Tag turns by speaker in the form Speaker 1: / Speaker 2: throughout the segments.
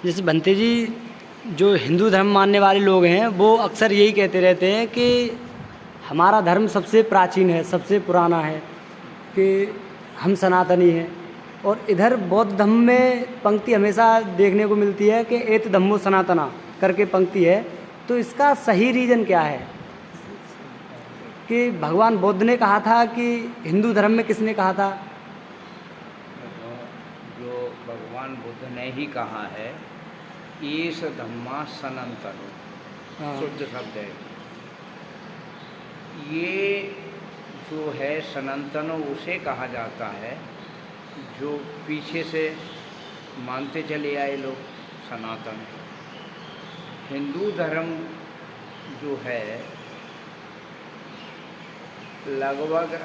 Speaker 1: जैसे भंते जी, जो हिंदू धर्म मानने वाले लोग हैं वो अक्सर यही कहते रहते हैं कि हमारा धर्म सबसे प्राचीन है, सबसे पुराना है, कि हम सनातनी हैं। और इधर बौद्ध धर्म में पंक्ति हमेशा देखने को मिलती है कि एत धम्मो सनातना करके पंक्ति है। तो इसका सही रीज़न क्या है कि भगवान बुद्ध ने कहा था कि हिंदू धर्म में किसने कहा था?
Speaker 2: जो भगवान बुद्ध ने ही कहा है, ईश धम्मा सनातनो,
Speaker 1: हाँ।
Speaker 2: शुद्ध शब्द है। ये जो है सनातनो उसे कहा जाता है जो पीछे से मानते चले आए लोग सनातन। हिंदू धर्म जो है लगभग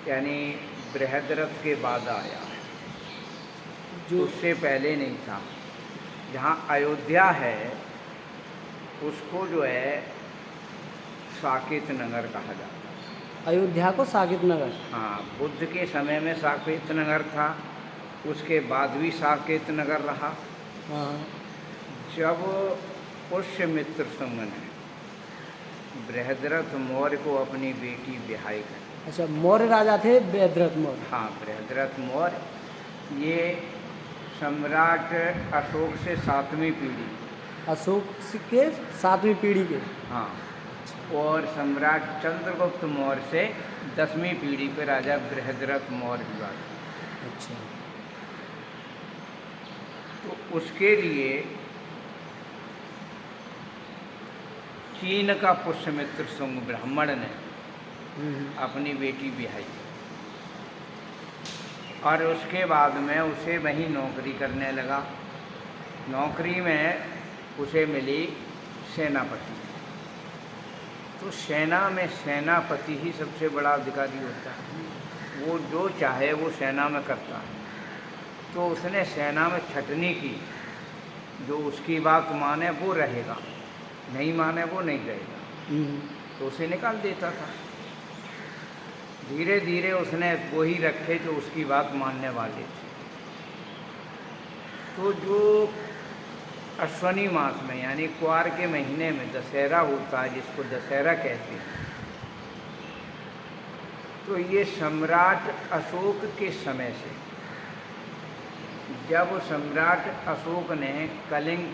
Speaker 2: यानी बृहद्रथ के बाद आया है,
Speaker 1: जो
Speaker 2: उससे पहले नहीं था। जहाँ अयोध्या है उसको जो है साकेत नगर कहा जाता है।
Speaker 1: अयोध्या को साकेत नगर?
Speaker 2: हाँ, बुद्ध के समय में साकेत नगर था, उसके बाद भी साकेत नगर रहा।
Speaker 1: हाँ।
Speaker 2: जब पुष्यमित्र संग ने बृहद्रथ मौर्य को अपनी बेटी ब्याह कर।
Speaker 1: अच्छा, मौर्य राजा थे बृहद्रथ मौर्य?
Speaker 2: हाँ, बृहद्रथ मौर्य ये सम्राट अशोक से 7वीं पीढ़ी।
Speaker 1: अशोक के 7वीं पीढ़ी के?
Speaker 2: हाँ, और सम्राट चंद्रगुप्त मौर्य से 10वीं पीढ़ी पे राजा बृहद्रथ मौर्य हुआ था।
Speaker 1: अच्छा।
Speaker 2: तो उसके लिए चीन का पुष्यमित्र सुंग ब्राह्मण ने अपनी बेटी ब्याही और उसके बाद में उसे वहीं नौकरी करने लगा। नौकरी में उसे मिली सेनापति। तो सेना में सेनापति ही सबसे बड़ा अधिकारी होता है, वो जो चाहे वो सेना में करता है। तो उसने सेना में छटनी की, जो उसकी बात माने वो रहेगा, नहीं माने वो नहीं रहेगा, तो उसे निकाल देता था। धीरे धीरे उसने वो ही रखे जो उसकी बात मानने वाले थे। तो जो अश्वनी मास में यानी क्वार के महीने में दशहरा होता है, जिसको दशहरा कहते हैं, तो ये सम्राट अशोक के समय से, जब सम्राट अशोक ने कलिंग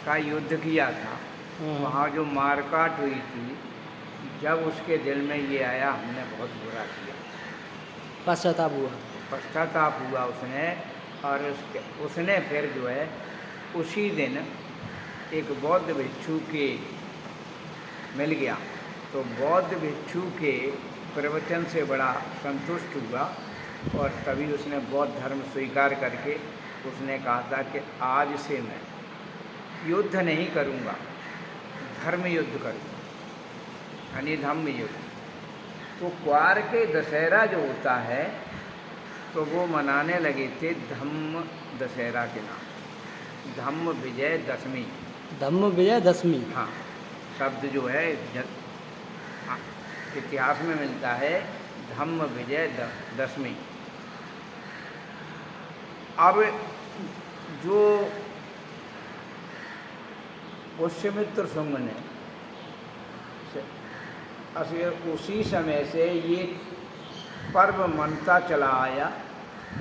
Speaker 2: का युद्ध किया था, वहाँ जो मारकाट हुई थी, जब उसके दिल में ये आया हमने बहुत बुरा किया, पश्चाताप हुआ उसने। और उसने फिर जो है उसी दिन एक बौद्ध भिक्षु के मिल गया, तो बौद्ध भिक्षु के प्रवचन से बड़ा संतुष्ट हुआ और तभी उसने बौद्ध धर्म स्वीकार करके उसने कहा था कि आज से मैं युद्ध नहीं करूँगा, धर्म युद्ध करूँगा, यानी धम्म युद्ध। तो क्वार के दशहरा जो होता है तो वो मनाने लगे थे धम्म दशहरा के नाम, धम्म विजय दशमी।
Speaker 1: धम्म विजय दशमी?
Speaker 2: हाँ, शब्द जो है इतिहास में मिलता है धम्म विजय दशमी। अब जो पुष्यमित्र सुंग ने उसी समय से ये पर्व मनता चला आया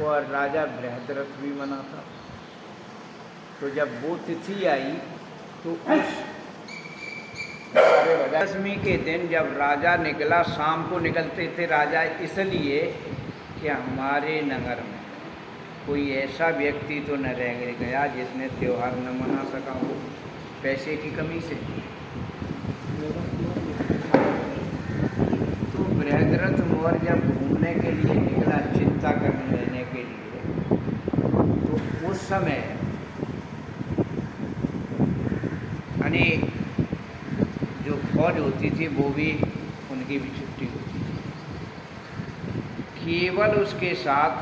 Speaker 2: और राजा बृहद्रथ भी मनाता। तो जब वो तिथि आई तो उस दशमी के दिन जब राजा निकला, शाम को निकलते थे राजा इसलिए कि हमारे नगर में कोई ऐसा व्यक्ति तो न रह गया जिसने त्यौहार न मना सका हो पैसे की कमी से। तो बृहद्रथ मौर्य जब घूमने के लिए निकला, चिंता करने लेने के लिए, तो उस समय यानी जो फौज होती थी वो भी उनकी भी छुट्टी होती थी। केवल उसके साथ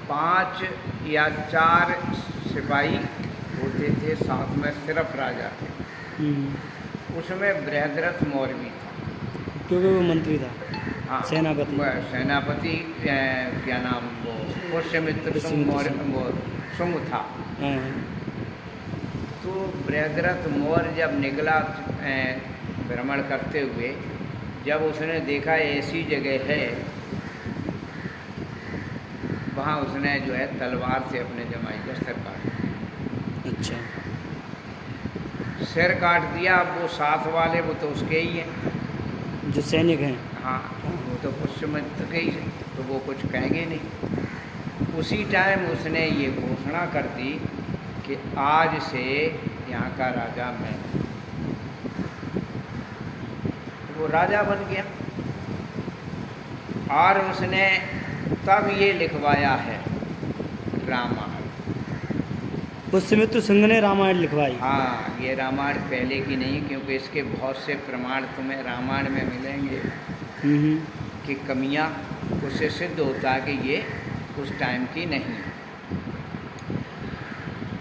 Speaker 2: 5 या 4 सिपाही होते थे, साथ में सिर्फ राजा थे। उसमें बृहद्रथ मौर्य भी था,
Speaker 1: क्योंकि वो मंत्री था।
Speaker 2: हाँ
Speaker 1: सेनापति।
Speaker 2: सेनापति क्या नाम वो पुष्यमित्र शुंग मौर्य वो शुंग था।
Speaker 1: हाँ
Speaker 2: तो बृहद्रथ मौर्य जब निकला भ्रमण करते हुए, जब उसने देखा ऐसी जगह है, वहाँ उसने जो है तलवार से अपने जमाई का सिर काट दिया।
Speaker 1: अच्छा।
Speaker 2: सिर काट दिया। अब वो साथ वाले वो तो उसके ही हैं,
Speaker 1: जो सैनिक हैं।
Speaker 2: हाँ वो तो पुष्यमित्र के ही हैं, तो वो कुछ कहेंगे नहीं। उसी टाइम उसने ये घोषणा कर दी कि आज से यहाँ का राजा मैं हूँ। वो राजा बन गया। और उसने तब ये लिखवाया है रामायण।
Speaker 1: पुष्यमित्र सिंह ने रामायण लिखवाई।
Speaker 2: हाँ, ये रामायण पहले की नहीं, क्योंकि इसके बहुत से प्रमाण तुम्हें रामायण में मिलेंगे कि कमियाँ, उससे सिद्ध होता है कि ये उस टाइम की नहीं है।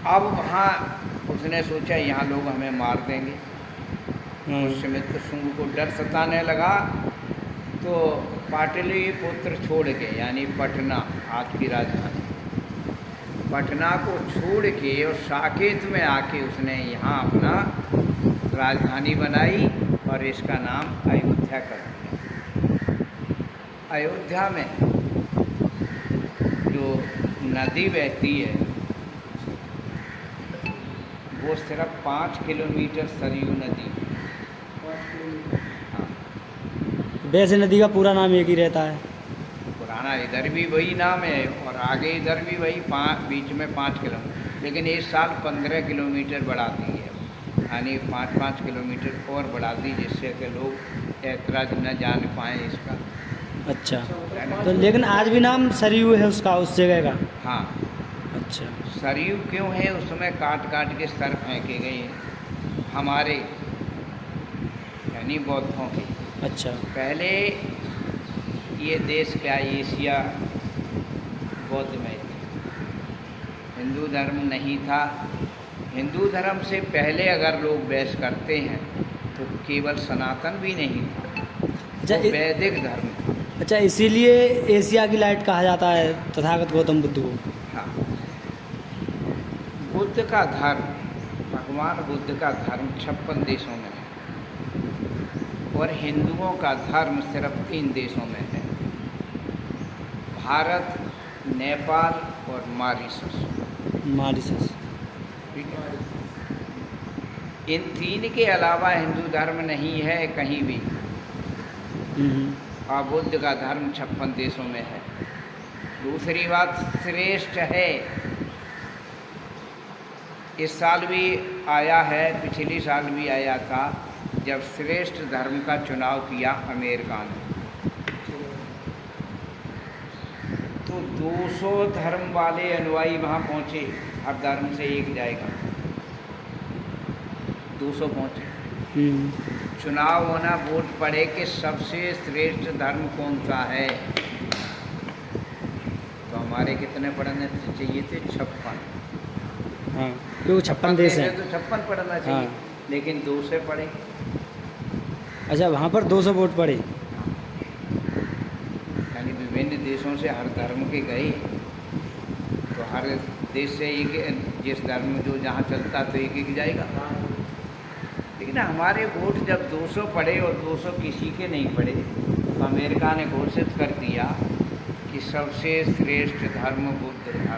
Speaker 2: अब वहाँ उसने सोचा यहाँ लोग हमें मार देंगे। पुष्यमित्र शुंग को डर सताने लगा, तो पाटलिपुत्र छोड़ के, यानी पटना आज की राजधानी, पटना को छोड़ के और साकेत में आके उसने यहाँ अपना राजधानी बनाई और इसका नाम अयोध्या कर दिया। अयोध्या में जो नदी बहती है वो सिर्फ 5 किलोमीटर सरयू नदी। हाँ,
Speaker 1: वैसे नदी का पूरा नाम एक ही रहता है।
Speaker 2: पुराना इधर भी वही नाम है और आगे इधर भी वही, बीच में 5 किलोमीटर, लेकिन इस साल 15 किलोमीटर बढ़ा दी है, यानी 5-5 किलोमीटर और बढ़ा दी, जिससे कि लोग ऐतराज न जान पाएँ इसका।
Speaker 1: अच्छा, तो लेकिन आज भी नाम सरयू है उसका, उस जगह का।
Speaker 2: हाँ,
Speaker 1: अच्छा।
Speaker 2: सरयू क्यों है? उसमें काट काट के सर फेंके गए हैं हमारे, यानी बौद्धों के।
Speaker 1: अच्छा।
Speaker 2: पहले ये देश क्या एशिया बौद्धमय थे, हिंदू धर्म नहीं था। हिंदू धर्म से पहले अगर लोग बहस करते हैं तो केवल सनातन भी नहीं था,
Speaker 1: अच्छा,
Speaker 2: वो वैदिक धर्म था।
Speaker 1: अच्छा, इसीलिए एशिया की लाइट कहा जाता है तथागत गौतम बुद्ध को।
Speaker 2: हाँ, बुद्ध का धर्म, भगवान बुद्ध का धर्म 56 देशों में है और हिंदुओं का धर्म सिर्फ 3 देशों में है, भारत, नेपाल और मॉरिशस।
Speaker 1: मॉरिशस।
Speaker 2: ठीक है, इन 3 के अलावा हिंदू धर्म नहीं है कहीं भी। और बुद्ध का धर्म 56 देशों में है। दूसरी बात, श्रेष्ठ है। इस साल भी आया है, पिछली साल भी आया था, जब श्रेष्ठ धर्म का चुनाव किया अमेरिका ने, तो 200 धर्म वाले अनुयायी वहाँ पहुँचे। हर धर्म से एक जाएगा, 200 पहुँचे। चुनाव होना, वोट पड़े कि सबसे श्रेष्ठ धर्म कौन सा है। तो हमारे कितने पढ़ने चाहिए थे? 56।
Speaker 1: हाँ, क्योंकि 56 देश हैं
Speaker 2: तो 56 पढ़ना चाहिए।
Speaker 1: हाँ।
Speaker 2: लेकिन 2 से पढ़े।
Speaker 1: अच्छा, वहाँ पर 200 वोट पड़े।
Speaker 2: यानी विभिन्न देशों से हर धर्म के गए, तो हर देश से एक, जिस धर्म में जो जहाँ चलता तो एक एक जाएगा। लेकिन हमारे वोट जब 200 पड़े और 200 किसी के नहीं पड़े, तो अमेरिका ने घोषित कर दिया कि सबसे श्रेष्ठ धर्म बुद्ध धर्म है।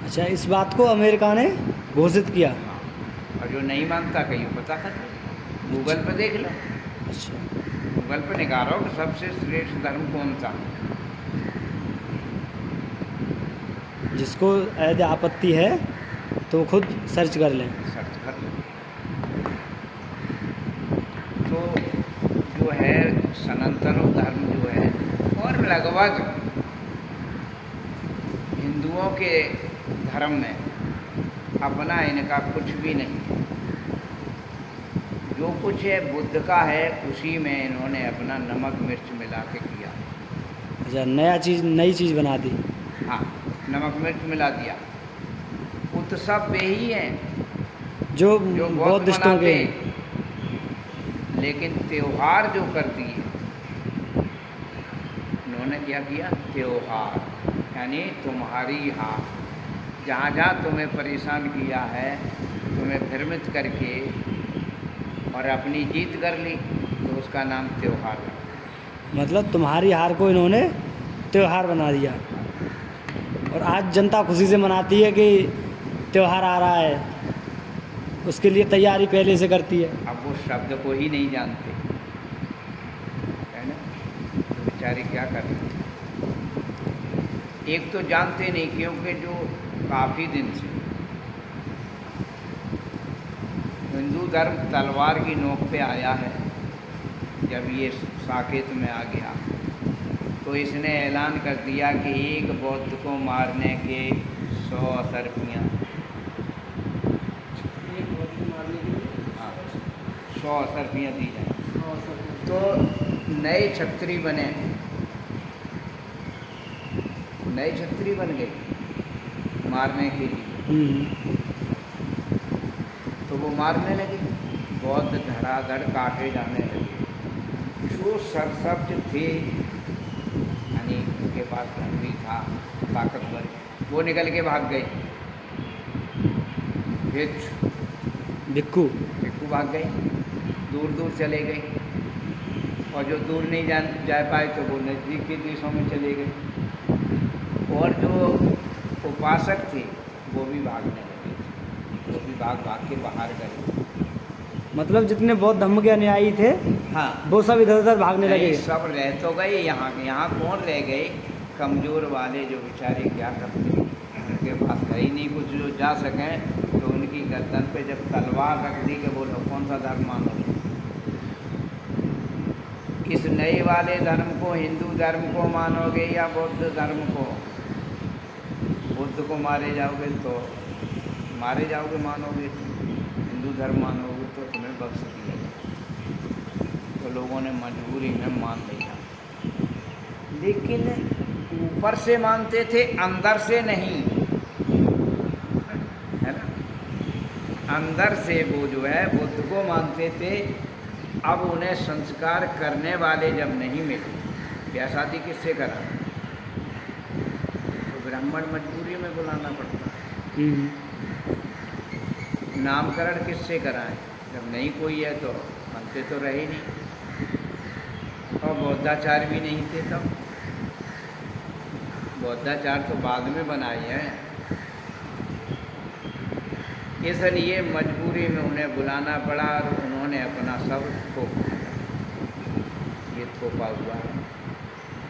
Speaker 1: अच्छा, इस बात को अमेरिका ने घोषित किया।
Speaker 2: हाँ, और जो नहीं मानता कहीं पता कर गूगल पे देख लो।
Speaker 1: अच्छा,
Speaker 2: गूगल पे निकालो कि सबसे श्रेष्ठ धर्म कौन सा।
Speaker 1: जिसको यदि आपत्ति है तो खुद सर्च कर लें।
Speaker 2: सर्च कर लो। तो जो है सनातन धर्म जो है, और लगभग हिंदुओं के धर्म में अपना इनका कुछ भी नहीं है। जो कुछ है बुद्ध का है, उसी में इन्होंने अपना नमक मिर्च मिला के किया।
Speaker 1: अच्छा, नई चीज़ बना दी।
Speaker 2: हाँ, नमक मिर्च मिला दिया। उत्सव वे ही हैं
Speaker 1: जो
Speaker 2: जो बहुत
Speaker 1: बौद्धिस्टों
Speaker 2: मनाते
Speaker 1: के
Speaker 2: हैं, लेकिन त्योहार जो कर दिए उन्होंने क्या किया, त्योहार, यानी तुम्हारी हार, जहाँ जहाँ तुम्हें परेशान किया है, तुम्हें भ्रमित करके और अपनी जीत कर ली, तो उसका नाम त्योहार है।
Speaker 1: मतलब तुम्हारी हार को इन्होंने त्योहार बना दिया। और आज जनता खुशी से मनाती है कि त्योहार आ रहा है, उसके लिए तैयारी पहले से करती है।
Speaker 2: अब वो शब्द को ही नहीं जानते, है ना, तो बेचारे क्या कर रहे हैं। एक तो जानते नहीं, क्योंकि जो काफ़ी दिन से हिंदू धर्म तलवार की नोक पे आया है, जब ये साकेत में आ गया तो इसने ऐलान कर दिया कि एक बौद्ध को मारने के 100 असरफियाँ, 100 असरफियाँ दी जाए। तो नए छत्री बने, नए छत्री बन गए मारने के लिए। तो वो मारने लगे, बौद्ध धड़ाधड़ काटे जाने लगे। जो सरसब्ज थे, यानी उनके पास धन भी था, ताकतवर, वो निकल के भाग गए।
Speaker 1: भिक्खू
Speaker 2: भिक्खू भाग गए, दूर दूर चले गए, और जो दूर नहीं जा पाए तो वो नज़दीक के देशों में चले गए। और जो उपासक थे वो भी भागने लगे, वो भी भाग के बाहर गए।
Speaker 1: मतलब जितने बौद्ध धर्म के अनुयायी थे,
Speaker 2: हाँ,
Speaker 1: वो सब इधर उधर भागने लगे।
Speaker 2: सब रह तो गए, यहाँ कौन रह गए, कमज़ोर वाले जो बेचारे क्या करते, उनके पास है ही नहीं कुछ जो जा सकें, तो उनकी गर्दन पे जब तलवार रख दी कि बोलो कौन सा धर्म मानोगे। इस नए वाले धर्म को, हिंदू धर्म को मानोगे या बौद्ध धर्म को। बुद्ध को मारे जाओगे तो मारे जाओगे, मानोगे हिंदू धर्म मानोगे तो तुम्हें बख्श दिया जाए। तो लोगों ने मजबूरी में मान लिया, लेकिन ऊपर से मानते थे, अंदर से नहीं, है ना। अंदर से वो जो है बुद्ध को मानते थे। अब उन्हें संस्कार करने वाले जब नहीं मिले, ब्याह शादी किससे करा, तो ब्राह्मण मजबूरी में बुलाना पड़ता है। नामकरण किससे कराएं, जब नहीं कोई है तो बनते तो रहे नहीं। और बौद्धाचार भी नहीं थे तब, बौद्धाचार तो बाद में बनाए हैं। इसलिए मजबूरी में उन्हें बुलाना पड़ा, और उन्होंने अपना सब थोप दिया। ये थोपा हुआ है,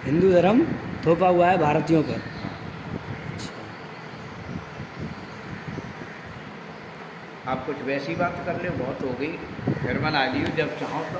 Speaker 1: हिंदू धर्म थोपा हुआ है भारतीयों पर।
Speaker 2: आप कुछ वैसी बात कर ले, बहुत हो गई, फिर बना लियो जब चाहो तो।